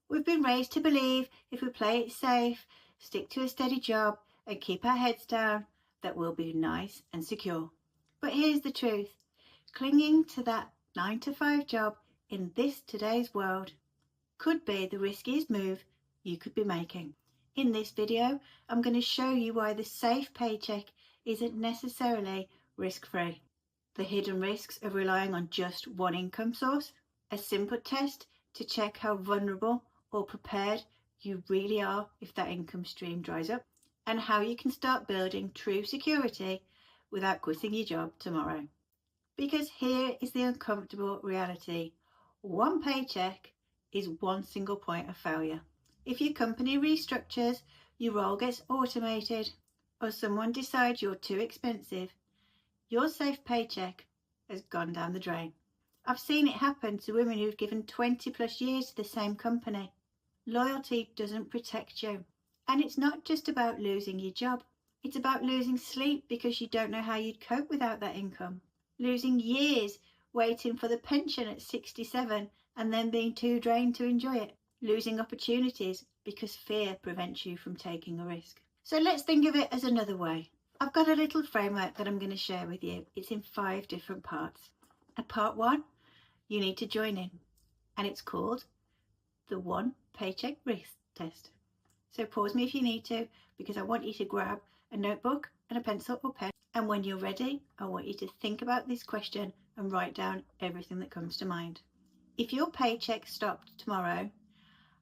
We've been raised to believe if we play it safe, stick to a steady job and keep our heads down, that we'll be nice and secure. But here's the truth. Clinging to that 9 to 5 job in this today's world could be the riskiest move you could be making. In this video, I'm going to show you why the safe paycheck isn't necessarily risk-free. The hidden risks of relying on just one income source, a simple test to check how vulnerable or prepared you really are if that income stream dries up, and how you can start building true security without quitting your job tomorrow. Because here is the uncomfortable reality. One paycheck is one single point of failure. If your company restructures, your role gets automated, or someone decides you're too expensive, your safe paycheck has gone down the drain. I've seen it happen to women who've given 20+ years to the same company. Loyalty doesn't protect you. And it's not just about losing your job. It's about losing sleep because you don't know how you'd cope without that income. Losing years waiting for the pension at 67 and then being too drained to enjoy it. Losing opportunities because fear prevents you from taking a risk. So let's think of it as another way. I've got a little framework that I'm going to share with you. It's in 5 different parts. At part 1, you need to join in, and it's called the 1 Paycheck Risk Test. So pause me if you need to, because I want you to grab a notebook and a pencil or pen, and when you're ready, I want you to think about this question and write down everything that comes to mind. If your paycheck stopped tomorrow,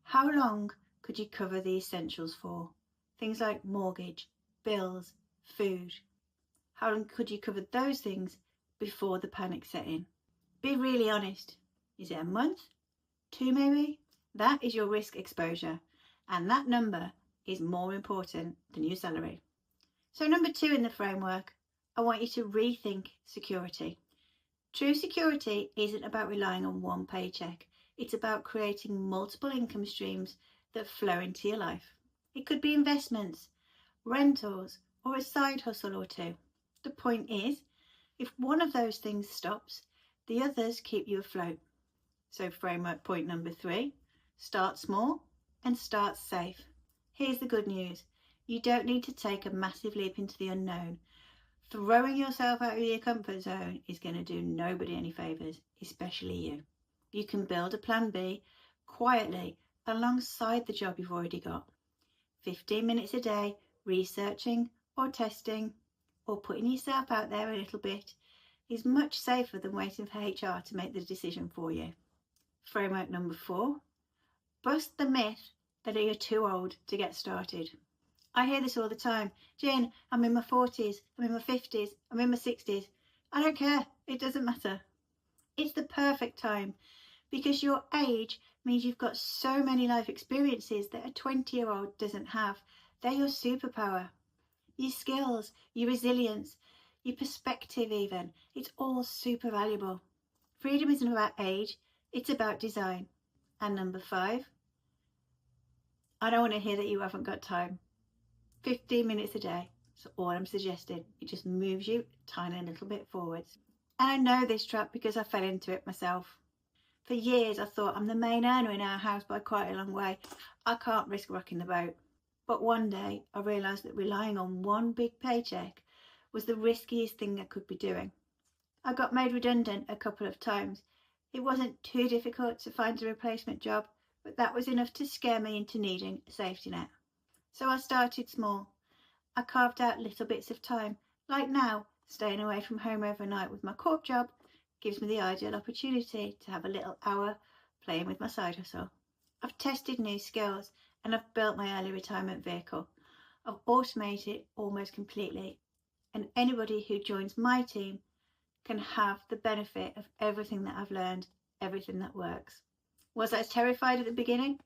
how long could you cover the essentials for? Things like mortgage, bills, food. How long could you cover those things before the panic set in? Be really honest. Is it a month? 2 maybe? That is your risk exposure, and that number is more important than your salary. So number 2 in the framework, I want you to rethink security. True security isn't about relying on one paycheck. It's about creating multiple income streams that flow into your life. It could be investments, rentals, or a side hustle or 2. The point is, if one of those things stops, the others keep you afloat. So framework point number 3, start small and start safe. Here's the good news. You don't need to take a massive leap into the unknown. Throwing yourself out of your comfort zone is going to do nobody any favours, especially you. You can build a plan B quietly alongside the job you've already got. 15 minutes a day researching or testing or putting yourself out there a little bit is much safer than waiting for HR to make the decision for you. Framework number 4, bust the myth that you're too old to get started. I hear this all the time. Jen, I'm in my 40s, I'm in my 50s, I'm in my 60s. I don't care, it doesn't matter. It's the perfect time because your age means you've got so many life experiences that a 20-year-old doesn't have. They're your superpower. Your skills, your resilience, your perspective even. It's all super valuable. Freedom isn't about age, it's about design. And number 5, I don't want to hear that you haven't got time. 15 minutes a day. So all I'm suggesting, it just moves you a tiny little bit forwards. And I know this trap because I fell into it myself. For years I thought I'm the main earner in our house by quite a long way. I can't risk rocking the boat. But one day I realised that relying on one big paycheck was the riskiest thing I could be doing. I got made redundant a couple of times. It wasn't too difficult to find a replacement job, but that was enough to scare me into needing a safety net. So I started small. I carved out little bits of time. Like now, staying away from home overnight with my corp job gives me the ideal opportunity to have a little hour playing with my side hustle. I've tested new skills and I've built my early retirement vehicle. I've automated it almost completely, and anybody who joins my team can have the benefit of everything that I've learned, everything that works. Was I terrified at the beginning?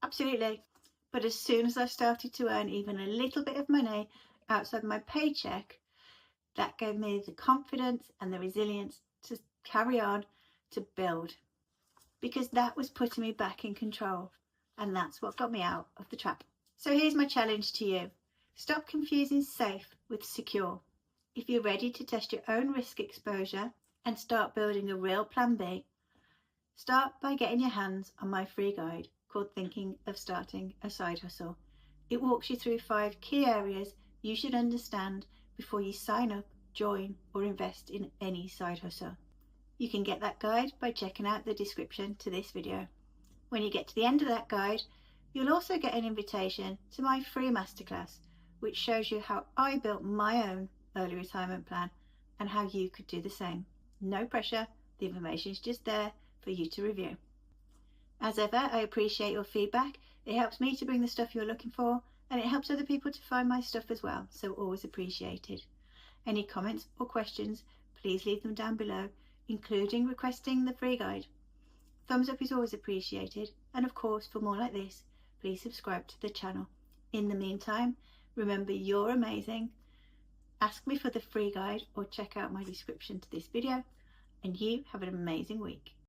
Absolutely. But as soon as I started to earn even a little bit of money outside my paycheck, that gave me the confidence and the resilience to carry on, to build. Because that was putting me back in control. And that's what got me out of the trap. So here's my challenge to you. Stop confusing safe with secure. If you're ready to test your own risk exposure and start building a real plan B, Start by getting your hands on my free guide called Thinking of Starting a Side Hustle. It walks you through 5 key areas you should understand before you sign up, join, or invest in any side hustle. You can get that guide by checking out the description to this video. When you get to the end of that guide, you'll also get an invitation to my free masterclass, which shows you how I built my own early retirement plan and how you could do the same. No pressure, the information is just there for you to review. As ever, I appreciate your feedback. It helps me to bring the stuff you're looking for, and it helps other people to find my stuff as well, so always appreciated. Any comments or questions, please leave them down below, including requesting the free guide. Thumbs up is always appreciated, and of course, for more like this, please subscribe to the channel. In the meantime, remember you're amazing. Ask me for the free guide or check out my description to this video, and you have an amazing week.